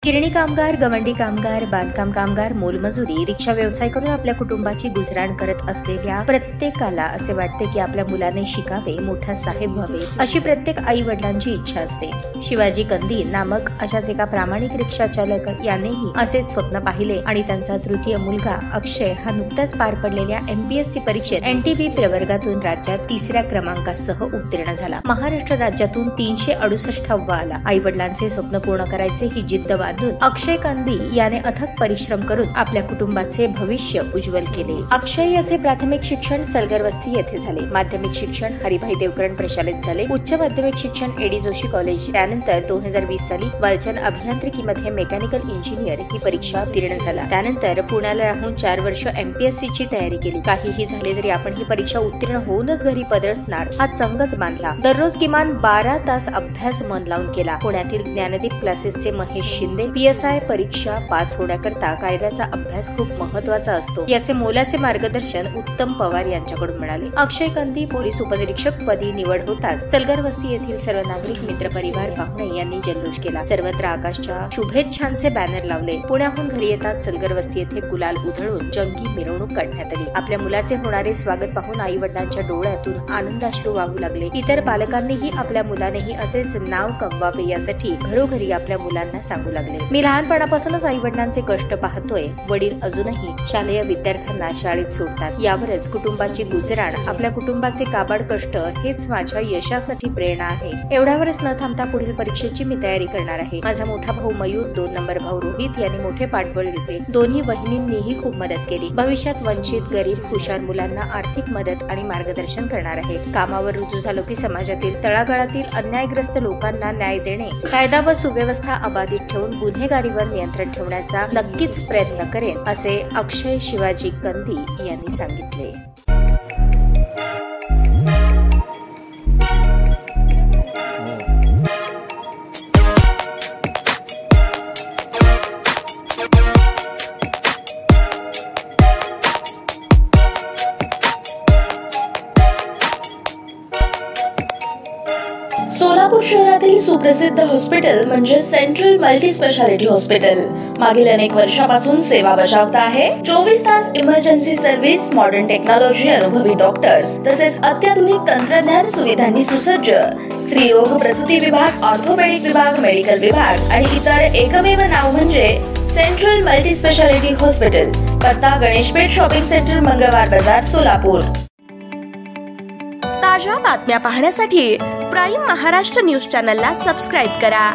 गिरणी कामगार, गवंडी कामगार, बांधकाम कामगार, मोलमजुरी, रिक्षा व्यवसाय करून आपल्या कुटुंबाची गुजराण करत असलेल्या प्रत्येकाला असे वाटते की आपल्या मुलाने शिकावे, मोठा साहेब व्हावे, अशी प्रत्येक आई वडिलांची इच्छा असते। शिवाजी कंदी नामक अशाच एका प्रामाणिक रिक्षा चालक यानेही असेच स्वप्न पाहिले आणि त्यांचा तृतीय मुलगा अक्षय हा नुकताच पार पडलेल्या MPSC परीक्षेत NTB प्रवर्गातून राज्यात 3ऱ्या क्रमांकासह उत्तीर्ण झाला। महाराष्ट्र राज्यातून 368वा आला। आई वडिलांचे स्वप्न पूर्ण करायचे ही जिद्द बांधून अक्षय कंदी याने अथक परिश्रम करून आपल्या कुटुंबाचे भविष्य उज्ज्वल केले। अक्षय याचे प्राथमिक शिक्षण सलगरवस्ती येथे झाले। माध्यमिक शिक्षण हरिभाई देवकरण प्रशालेत झाले। उच्च माध्यमिक शिक्षण AD जोशी कॉलेज। त्यानंतर 2020 साली वालचंद अभियांत्रिकीमध्ये मेकॅनिकल इंजिनियर ही परीक्षा उत्तीर्ण झाला। त्यानंतर पुण्याला राहून 4 वर्ष MPSC ची तयारी केली। काहीही झाले तरी आपण ही परीक्षा उत्तीर्ण होऊनच घरी परतणार हा चंगच बांधला। दररोज किमान 12 तास अभ्यास मन लावून केला। पुण्यातील ज्ञानदीप क्लासेसचे महेश शिंदे PSI परीक्षा पास होण्याकरता कायद्याचा अभ्यास खूप महत्त्वाचा असतो याचे मोलाचे मार्गदर्शन उत्तम पवार यांच्याकडून मिळाले। अक्षय कंदी पोलीस उपनिरीक्षक पदी निवड होताच सलगरवस्ती येथील सर्व नागरिक, मित्र, परिवार, पाहुणे यांनी जल्लोष केला। सर्वत्र आकाशच्या शुभेच्छांचे बॅनर लावले। पुण्याहून घरी येतात सलगरवस्ती येथे गुलाल उधळून जंगी मिरवणूक काढण्यात आली। आपल्या मुलाचे होणारे स्वागत पाहून आई वडिलांच्या डोळ्यातून आनंदाश्रू वाहू लागले। इतर पालकांनीही आपल्या मुलानेही असेच नाव कमवावे यासाठी घरोघरी आपल्या मुलांना सांगू लागले। मी लहानपणापासूनच आई वडिलांचे कष्ट पाहतोय। वडील अजूनही शालेय विद्यार्थ्यांना शाळेत सोडतात। यावरच कुटुंबाची गुजराण, आपल्या कुटुंबाचे काबाड कष्ट हेच माझ्या यशासाठी प्रेरणा आहे। एवढ्यावरच न थांबता पुढील परीक्षेची मी तयारी करणार आहे। माझा मोठा भाऊ मयूर, 2 नंबर भाऊ रोहित यांनी मोठे पाठबळ दिले। दोन्ही बहिणींनीही खूप मदत केली। भविष्यात वंचित, गरीब, हुशार मुलांना आर्थिक मदत आणि मार्गदर्शन करणार आहे। कामावर रुजू झालो की समाजातील तळागाळातील अन्यायग्रस्त लोकांना न्याय देणे, कायदा व सुव्यवस्था अबाधित ठेवून गुन्हेगारीवर नियंत्रण ठेवण्याचा नक्कीच प्रयत्न करेन, असे अक्षय शिवाजी कंदी यांनी सांगितले। सोलापूर शहरातील सुप्रसिद्ध हॉस्पिटल म्हणजे सेंट्रल मल्टी स्पेशालिटी हॉस्पिटल मागील अनेक वर्षापासून सेवा बजावत आहे। 24 तास इमर्जन्सी सर्व्हिस, मॉडर्न टेक्नॉलॉजी, अनुभवी डॉक्टर्स तसेच अत्याधुनिक तंत्रज्ञान सुविधांनी सुसज्ज स्त्रीरोग, प्रसूती विभाग, ऑर्थोपेडिक विभाग, मेडिकल विभाग आणि इतर एकमेव नाव म्हणजे सेंट्रल मल्टी स्पेशालिटी हॉस्पिटल। पत्ता गणेशपेठ शॉपिंग सेंटर, मंगळवार बाजार, सोलापूर। ताज्या बातम्या पाहण्यासाठी प्राईम महाराष्ट्र न्यूज चॅनलला सबस्क्राईब करा।